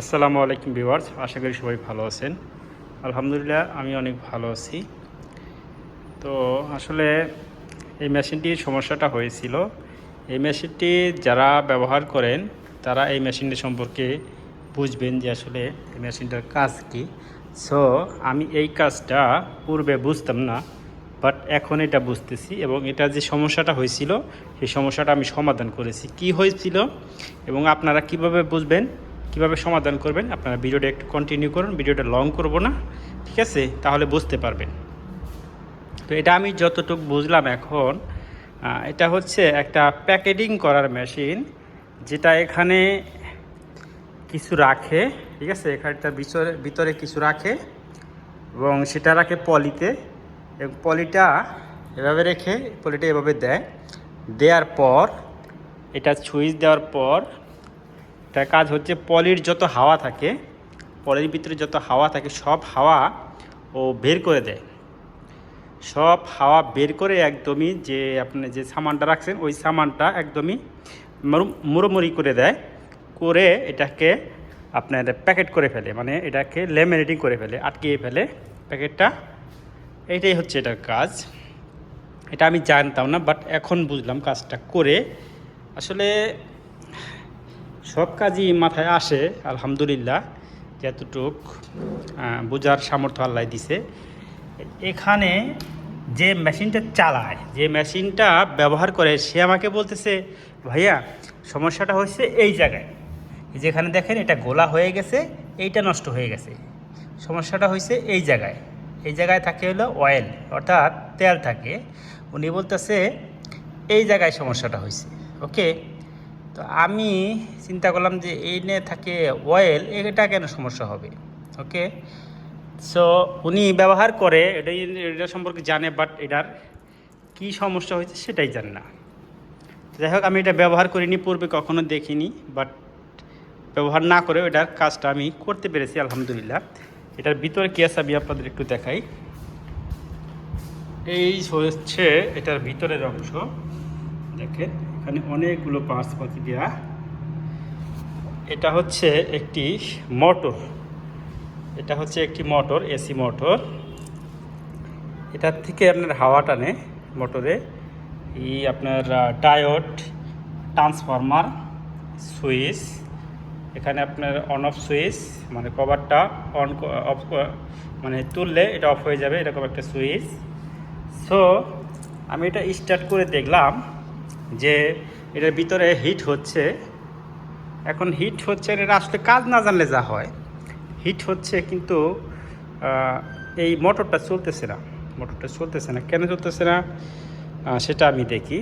আসসালামু আলাইকুম ভিউয়ার্স, আশা করি সবাই ভালো আছেন। আলহামদুলিল্লাহ আমি অনেক ভালো আছি। তো আসলে এই মেশিনটির সমস্যাটা হয়েছিল। এই মেশিনটি যারা ব্যবহার করেন তারা এই মেশিনটি সম্পর্কে বুঝবেন যে আসলে এই মেশিনটার কাজ কী। সো আমি এই কাজটা পূর্বে বুঝতাম না, বাট এখন এটা বুঝতেছি এবং এটা যে সমস্যাটা হয়েছিল সেই সমস্যাটা আমি সমাধান করেছি। কি হয়েছিল এবং আপনারা কিভাবে বুঝবেন, কিভাবে সমাধান করবেন, আপনারা ভিডিওটা একটু কন্টিনিউ করুন। ভিডিওটা লং করব না, ঠিক আছে? তাহলে বুঝতে পারবেন। তো এটা আমি যতটুকু বুঝলাম এখন, এটা হচ্ছে একটা প্যাকেটিং করার মেশিন, যেটা এখানে কিছু রাখে, ঠিক আছে? এখানটার ভিতরে কিছু রাখে এবং সেটা রাখে পলিতে, এবং পলিটা এভাবে রেখে পলিটা এভাবে দেওয়ার পর এটা সুইচ দেওয়ার পর এটার কাজ হচ্ছে পলির যত হাওয়া থাকে, পলির ভিতরে যত হাওয়া থাকে সব হাওয়া ও বের করে দেয়। সব হাওয়া বের করে একদমই যে আপনি যে সামানটা রাখছেন ওই সামানটা একদমই মুড়োমুড়ি করে দেয়, করে এটাকে আপনার প্যাকেট করে ফেলে, মানে এটাকে লেমিনেটিং করে ফেলে, আটকিয়ে ফেলে প্যাকেটটা। এইটাই হচ্ছে এটার কাজ। এটা আমি জানতাম না, বাট এখন বুঝলাম কাজটা করে। আসলে সব কাজই মাথায় আসে আলহামদুলিল্লাহ, যতটুক বোঝার সামর্থ্য আল্লাহ দিছে। এখানে যে মেশিনটা চালায়, যে মেশিনটা ব্যবহার করে, সে আমাকে বলতেছে, ভাইয়া সমস্যাটা হচ্ছে এই জায়গায়, যেখানে দেখেন এটা গোলা হয়ে গেছে, এইটা নষ্ট হয়ে গেছে। সমস্যাটা হয়েছে এই জায়গায়, এই জায়গায় থাকে হলো অয়েল, অর্থাৎ তেল থাকে। উনি বলতেছে এই জায়গায় সমস্যাটা হয়েছে। ওকে, তো আমি চিন্তা করলাম যে এই নিয়ে থাকে অয়েল, এটা কেন সমস্যা হবে। ওকে, সো উনি ব্যবহার করে এটা সম্পর্কে জানে, বাট এটার কী সমস্যা হয়েছে সেটাই জানে না। যাই হোক, আমি এটা ব্যবহার করিনি, পূর্বে কখনো দেখিনি, বাট ব্যবহার না করে এটার কাজটা আমি করতে পেরেছি আলহামদুলিল্লাহ। এটার ভিতরে কী আছে আমি আপনাদের একটু দেখাই। এই হচ্ছে এটার ভিতরের অংশ, দেখেন এখানে অনেকগুলো পার্টস পাতি দেওয়া। এটা হচ্ছে একটি মোটর, এটা হচ্ছে একটি মোটর, এসি মোটর। এটার থেকে আপনার হাওয়া টানে মোটরে। এই আপনার ডায়োড, ট্রান্সফরমার, সুইচ, এখানে আপনার অন অফ সুইচ, মানে কভারটা অন অফ, মানে তুললে এটা অফ হয়ে যাবে, এরকম একটা সুইচ। সো আমি এটা স্টার্ট করে দেখলাম যে এটার ভিতরে হিট হচ্ছে। এখন হিট হচ্ছে, এটা আসলে কাজ না জানলে যা হয়, হিট হচ্ছে, কিন্তু এই মোটরটা চলতেছে না। মোটরটা চলতেছে না, কেন চলতেছে না সেটা আমি দেখি।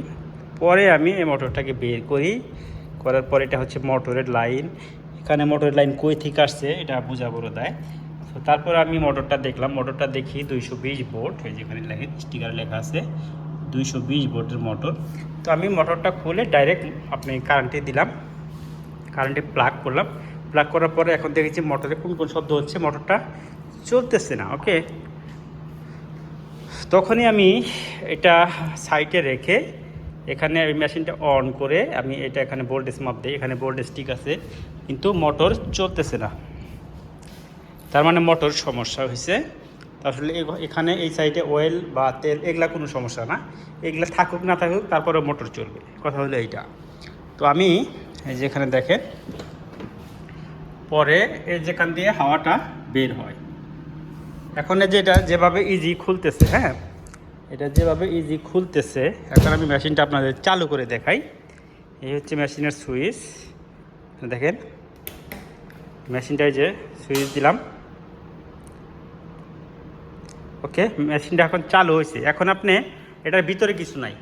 পরে আমি এই মোটরটাকে বের করি, করার পর এটা হচ্ছে মোটরের লাইন। এখানে মোটরের লাইন কই থেকে আসছে এটা বোঝা বড় দেয়। তো তারপর আমি মোটরটা দেখলাম, মোটরটা দেখি 220 ভোল্ট, এই যেখানে স্টিকার লেখা আছে 220 ভোল্টের মোটর। তো আমি মোটরটা খুলে ডাইরেক্ট আপনি কারেন্টে দিলাম, কারেন্টে প্লাগ করলাম। প্লাগ করার পরে এখন দেখেছি মোটরে কোন কোন শব্দ হচ্ছে, মোটরটা চলতেছে না। ওকে, তখনই আমি এটা সাইডে রেখে এখানে মেশিনটা অন করে আমি এটা এখানে ভোল্টেজ মাপ দিই। এখানে ভোল্টেজ ঠিক আছে, কিন্তু মোটর চলতেছে না, তার মানে মোটর সমস্যা হয়েছে। আসলে এখানে এই সাইডে অয়েল বা তেল এগুলা কোনো সমস্যা না, এগুলা থাকুক না থাকুক তারপরে মোটর চলবে, কথা হলো এইটা। তো আমি এই যেখানে দেখেন পরে এই যেখান দিয়ে হাওয়াটা বের হয়। এখন এই যে এটা যেভাবে ইজি খুলতেছে, হ্যাঁ, এটা যেভাবে ইজি খুলতেছে, এখন আমি মেশিনটা আপনাদের চালু করে দেখাই। এই হচ্ছে মেশিনের সুইচ, দেখেন মেশিনটায় যে সুইচ দিলাম। ওকে, মেশিনটা এখন চালু হয়েছে। এখন আপনি এটার ভিতরে কিছু নাই,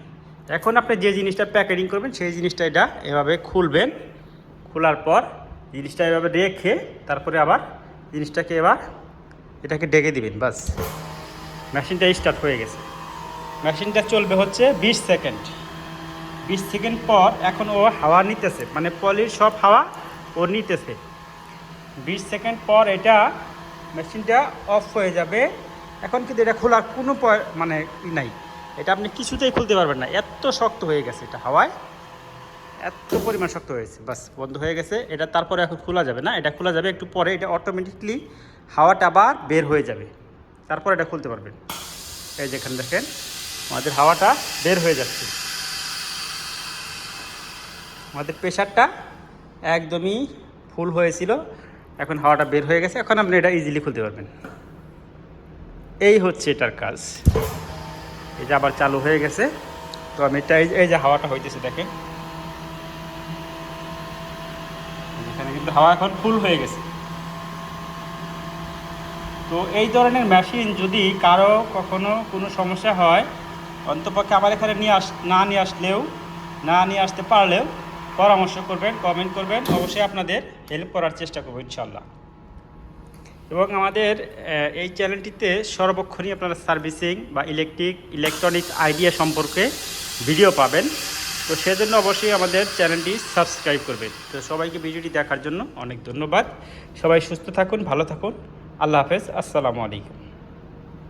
এখন আপনি যে জিনিসটা প্যাকেটিং করবেন সেই জিনিসটা এটা এভাবে খুলবেন। খোলার পর জিনিসটা এভাবে রেখে তারপরে আবার জিনিসটাকে এটাকে ডেকে দিবেন, বাস মেশিনটা স্টার্ট হয়ে গেছে। মেশিনটা চলবে হচ্ছে 20 সেকেন্ড। 20 সেকেন্ড পর এখন ও হাওয়া নিতেছে, মানে পলির সব হাওয়া ও নিতেছে। 20 সেকেন্ড পর এটা মেশিনটা অফ হয়ে যাবে। এখন কিন্তু এটা খোলার কোনো মানে নাই, এটা আপনি কিছুতেই খুলতে পারবেন না, এত শক্ত হয়ে গেছে এটা হাওয়ায়। এত পরিমাণ শক্ত হয়েছে, বাস বন্ধ হয়ে গেছে। এটা তারপরে এখন খোলা যাবে না, এটা খোলা যাবে একটু পরে। এটা অটোমেটিকলি হাওয়াটা আবার বের হয়ে যাবে, তারপর এটা খুলতে পারবেন। এই যেখানে দেখেন আমাদের হাওয়াটা বের হয়ে যাচ্ছে। আমাদের প্রেশারটা একদমই ফুল হয়েছিল, এখন হাওয়াটা বের হয়ে গেছে। এখন আপনি এটা ইজিলি খুলতে পারবেন। এই হচ্ছে এটার কাজ। এই যে আবার চালু হয়ে গেছে। তো আমি এটা এই যে হাওয়াটা হইতেছে দেখেন, এখানে কিন্তু হাওয়া এখন ফুল হয়ে গেছে। তো এই ধরনের মেশিন যদি কারো কখনো কোনো সমস্যা হয়, অন্তপক্ষে আমার এখানে না নিয়ে আসতে পারলেও পরামর্শ করবেন, কমেন্ট করবেন, অবশ্যই আপনাদের হেল্প করার চেষ্টা করবো ইনশাল্লাহ। এবং আমাদের এই চ্যানেলটিতে সর্বক্ষণই আপনারা সার্ভিসিং বা ইলেকট্রনিক্স আইডিয়া সম্পর্কে ভিডিও পাবেন। তো সেজন্য অবশ্যই আমাদের চ্যানেলটি সাবস্ক্রাইব করবেন। তো সবাইকে ভিডিওটি দেখার জন্য অনেক ধন্যবাদ। সবাই সুস্থ থাকুন, ভালো থাকুন। আল্লাহ হাফেজ, আসসালামু আলাইকুম।